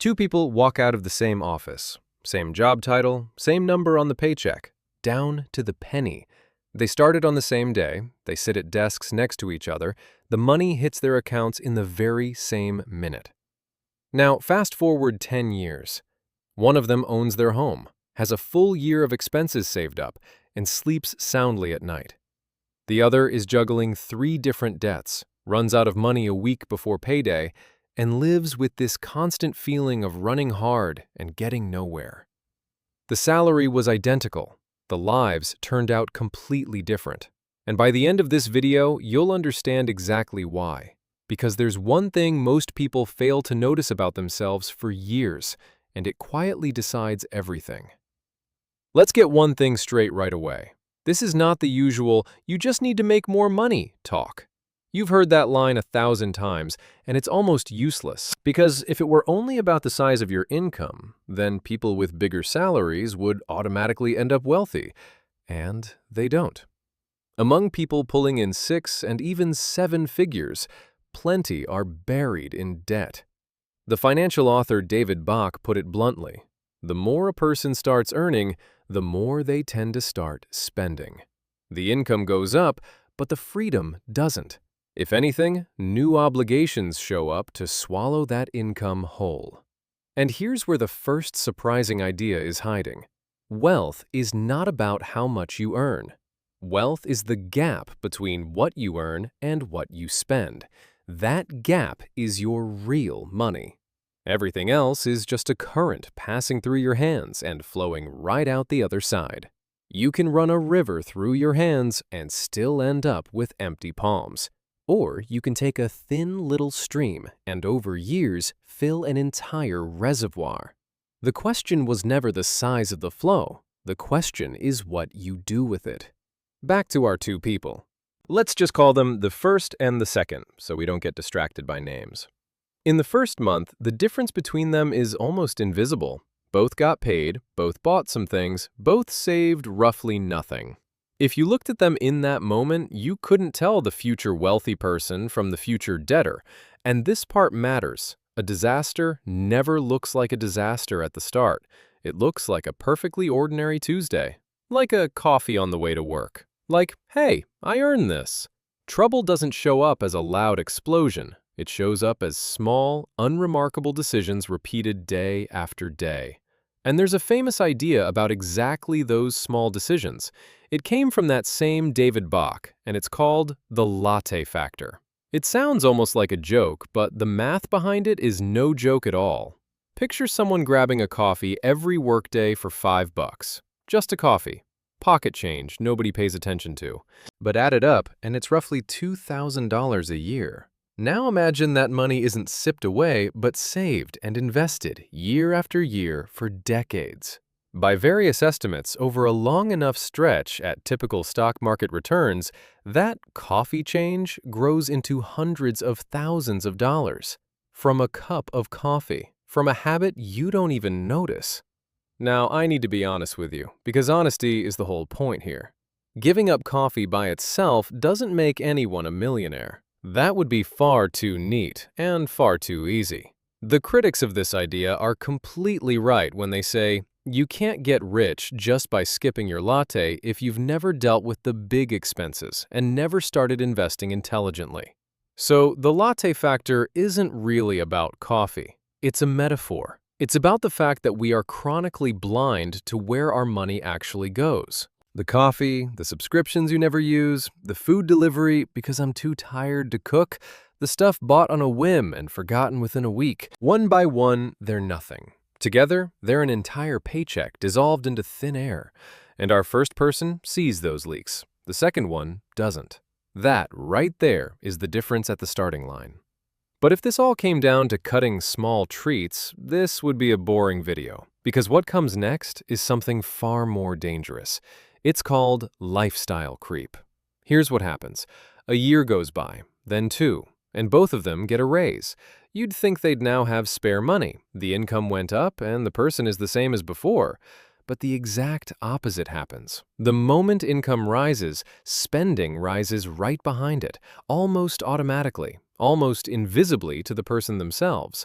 Two people walk out of the same office. Same job title, same number on the paycheck, down to the penny. They started on the same day, they sit at desks next to each other, the money hits their accounts in the very same minute. Now, fast forward 10 years. One of them owns their home, has a full year of expenses saved up, and sleeps soundly at night. The other is juggling 3 different debts, runs out of money a week before payday, and lives with this constant feeling of running hard and getting nowhere. The salary was identical. The lives turned out completely different. And by the end of this video, you'll understand exactly why. Because there's one thing most people fail to notice about themselves for years, and it quietly decides everything. Let's get one thing straight right away. This is not the usual, "you just need to make more money" talk. You've heard that line 1,000 times, and it's almost useless, because if it were only about the size of your income, then people with bigger salaries would automatically end up wealthy, and they don't. Among people pulling in 6 and even 7 figures, plenty are buried in debt. The financial author David Bach put it bluntly: the more a person starts earning, the more they tend to start spending. The income goes up, but the freedom doesn't. If anything, new obligations show up to swallow that income whole. And here's where the first surprising idea is hiding. Wealth is not about how much you earn. Wealth is the gap between what you earn and what you spend. That gap is your real money. Everything else is just a current passing through your hands and flowing right out the other side. You can run a river through your hands and still end up with empty palms. Or you can take a thin little stream and over years fill an entire reservoir. The question was never the size of the flow. The question is what you do with it. Back to our 2 people. Let's just call them the first and the second, so we don't get distracted by names. In the first month, the difference between them is almost invisible. Both got paid, both bought some things, both saved roughly nothing. If you looked at them in that moment, you couldn't tell the future wealthy person from the future debtor. And this part matters. A disaster never looks like a disaster at the start. It looks like a perfectly ordinary Tuesday. Like a coffee on the way to work. Like, hey, I earned this. Trouble doesn't show up as a loud explosion. It shows up as small, unremarkable decisions repeated day after day. And there's a famous idea about exactly those small decisions. It came from that same David Bach, and it's called the latte factor. It sounds almost like a joke, but the math behind it is no joke at all. Picture someone grabbing a coffee every workday for $5. Just a coffee. Pocket change nobody pays attention to. But add it up, and it's roughly $2,000 a year. Now imagine that money isn't sipped away, but saved and invested year after year for decades. By various estimates, over a long enough stretch at typical stock market returns, that coffee change grows into hundreds of thousands of dollars. From a cup of coffee, from a habit you don't even notice. Now, I need to be honest with you, because honesty is the whole point here. Giving up coffee by itself doesn't make anyone a millionaire. That would be far too neat and far too easy. The critics of this idea are completely right when they say, you can't get rich just by skipping your latte if you've never dealt with the big expenses and never started investing intelligently. So the latte factor isn't really about coffee. It's a metaphor. It's about the fact that we are chronically blind to where our money actually goes. The coffee, the subscriptions you never use, the food delivery because I'm too tired to cook, the stuff bought on a whim and forgotten within a week. One by one, they're nothing. Together, they're an entire paycheck dissolved into thin air. And our first person sees those leaks. The second one doesn't. That right there is the difference at the starting line. But if this all came down to cutting small treats, this would be a boring video. Because what comes next is something far more dangerous. It's called lifestyle creep. Here's what happens. A year goes by, then 2, and both of them get a raise. You'd think they'd now have spare money. The income went up, and the person is the same as before. But the exact opposite happens. The moment income rises, spending rises right behind it, almost automatically, almost invisibly to the person themselves.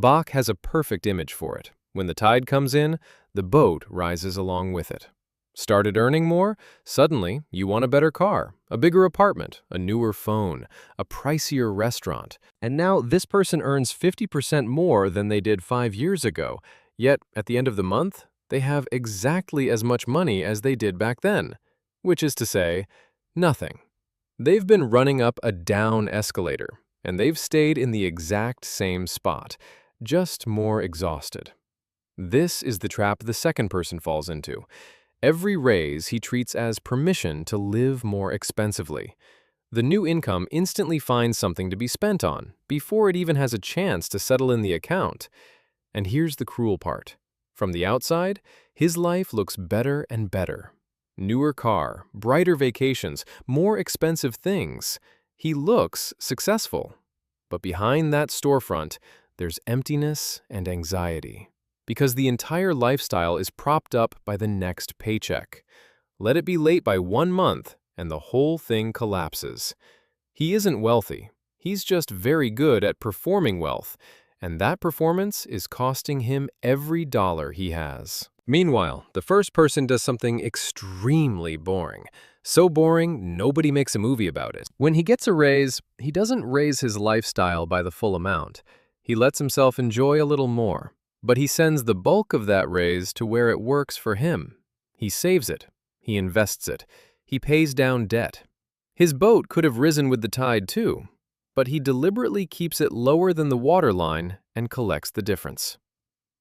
Bach has a perfect image for it. When the tide comes in, the boat rises along with it. Started earning more? Suddenly, you want a better car, a bigger apartment, a newer phone, a pricier restaurant. And now this person earns 50% more than they did 5 years ago, yet at the end of the month, they have exactly as much money as they did back then, which is to say, nothing. They've been running up a down escalator, and they've stayed in the exact same spot, just more exhausted. This is the trap the second person falls into. Every raise he treats as permission to live more expensively. The new income instantly finds something to be spent on, before it even has a chance to settle in the account. And here's the cruel part. From the outside, his life looks better and better. Newer car, brighter vacations, more expensive things. He looks successful. But behind that storefront, there's emptiness and anxiety. Because the entire lifestyle is propped up by the next paycheck. Let it be late by 1 month, and the whole thing collapses. He isn't wealthy. He's just very good at performing wealth, and that performance is costing him every dollar he has. Meanwhile, the first person does something extremely boring. So boring, nobody makes a movie about it. When he gets a raise, he doesn't raise his lifestyle by the full amount. He lets himself enjoy a little more. But he sends the bulk of that raise to where it works for him. He saves it. He invests it. He pays down debt. His boat could have risen with the tide too, but he deliberately keeps it lower than the waterline and collects the difference.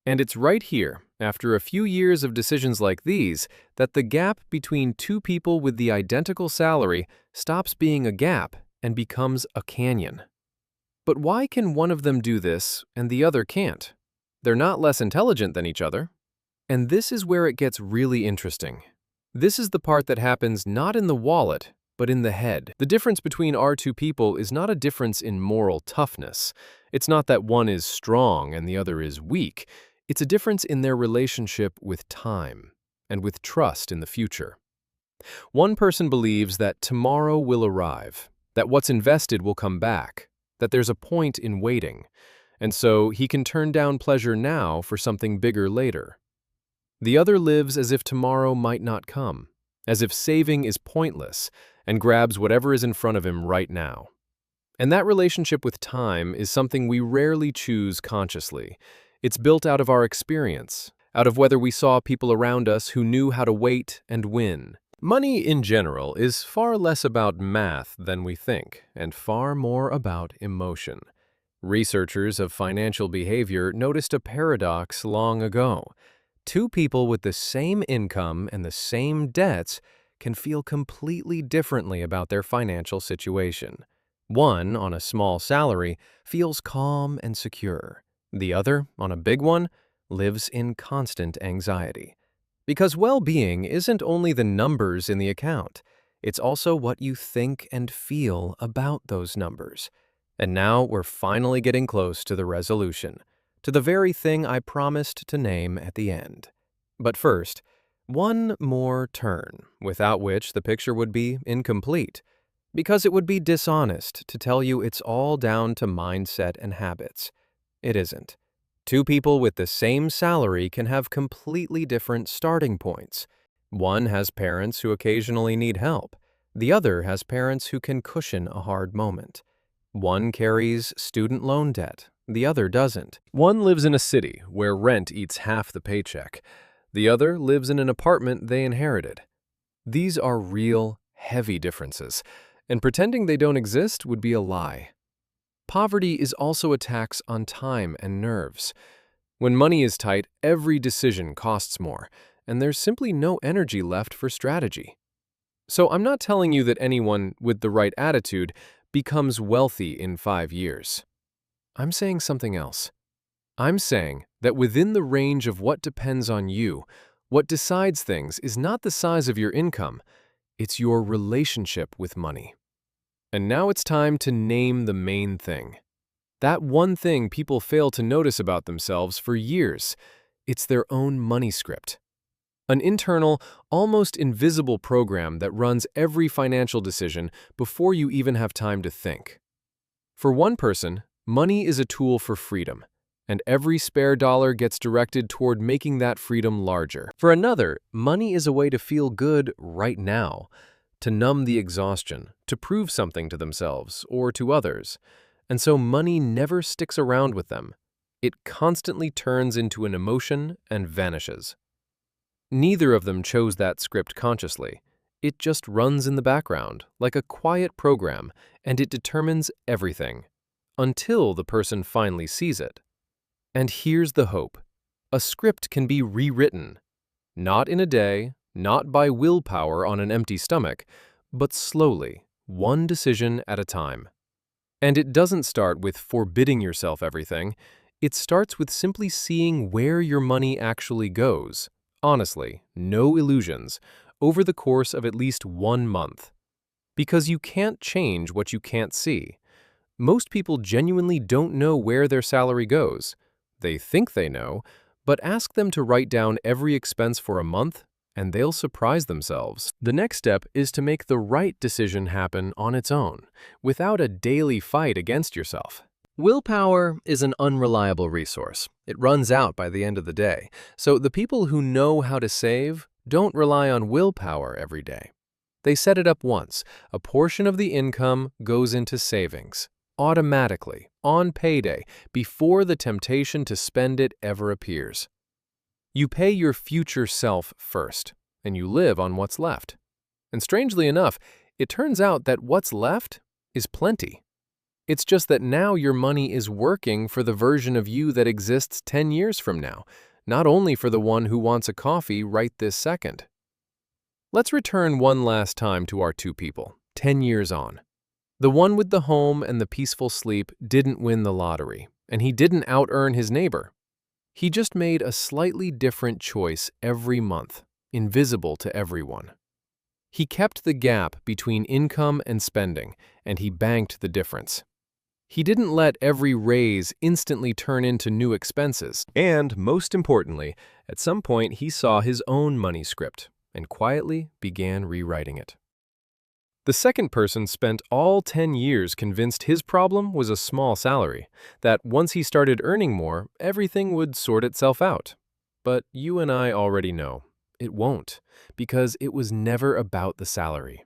And it's right here, after a few years of decisions like these, that the gap between two people with the identical salary stops being a gap and becomes a canyon. But why can one of them do this and the other can't? They're not less intelligent than each other. And this is where it gets really interesting. This is the part that happens not in the wallet, but in the head. The difference between our two people is not a difference in moral toughness. It's not that one is strong and the other is weak. It's a difference in their relationship with time and with trust in the future. One person believes that tomorrow will arrive, that what's invested will come back, that there's a point in waiting. And so he can turn down pleasure now for something bigger later. The other lives as if tomorrow might not come, as if saving is pointless, and grabs whatever is in front of him right now. And that relationship with time is something we rarely choose consciously. It's built out of our experience, out of whether we saw people around us who knew how to wait and win. Money in general is far less about math than we think, and far more about emotion. Researchers of financial behavior noticed a paradox long ago. Two people with the same income and the same debts can feel completely differently about their financial situation. One, on a small salary, feels calm and secure. The other, on a big one, lives in constant anxiety. Because well-being isn't only the numbers in the account, it's also what you think and feel about those numbers. And now we're finally getting close to the resolution, to the very thing I promised to name at the end. But first, one more turn, without which the picture would be incomplete, because it would be dishonest to tell you it's all down to mindset and habits. It isn't. Two people with the same salary can have completely different starting points. One has parents who occasionally need help. The other has parents who can cushion a hard moment. One carries student loan debt, the other doesn't. One lives in a city where rent eats half the paycheck. The other lives in an apartment they inherited. These are real, heavy differences, and pretending they don't exist would be a lie. Poverty is also a tax on time and nerves. When money is tight, every decision costs more, and there's simply no energy left for strategy. So I'm not telling you that anyone with the right attitude becomes wealthy in 5 years. I'm saying something else. I'm saying that within the range of what depends on you, what decides things is not the size of your income, it's your relationship with money. And now it's time to name the main thing. That one thing people fail to notice about themselves for years. It's their own money script. An internal, almost invisible program that runs every financial decision before you even have time to think. For one person, money is a tool for freedom. and every spare dollar gets directed toward making that freedom larger. For another, money is a way to feel good right now, to numb the exhaustion, to prove something to themselves or to others. And so money never sticks around with them. It constantly turns into an emotion and vanishes. Neither of them chose that script consciously. It just runs in the background, like a quiet program, and it determines everything, until the person finally sees it. And here's the hope. A script can be rewritten. Not in a day, not by willpower on an empty stomach, but slowly, one decision at a time. And it doesn't start with forbidding yourself everything. It starts with simply seeing where your money actually goes. Honestly, no illusions, over the course of at least 1 month. Because you can't change what you can't see. Most people genuinely don't know where their salary goes. They think they know, but ask them to write down every expense for a month, and they'll surprise themselves. The next step is to make the right decision happen on its own, without a daily fight against yourself. Willpower is an unreliable resource. It runs out by the end of the day. So the people who know how to save don't rely on willpower every day. They set it up once. A portion of the income goes into savings, automatically, on payday, before the temptation to spend it ever appears. You pay your future self first, and you live on what's left. And strangely enough, it turns out that what's left is plenty. It's just that now your money is working for the version of you that exists 10 years from now, not only for the one who wants a coffee right this second. Let's return one last time to our two people, 10 years on. The one with the home and the peaceful sleep didn't win the lottery, and he didn't out-earn his neighbor. He just made a slightly different choice every month, invisible to everyone. He kept the gap between income and spending, and he banked the difference. He didn't let every raise instantly turn into new expenses. And, most importantly, at some point he saw his own money script and quietly began rewriting it. The second person spent all 10 years convinced his problem was a small salary, that once he started earning more, everything would sort itself out. But you and I already know, it won't, because it was never about the salary.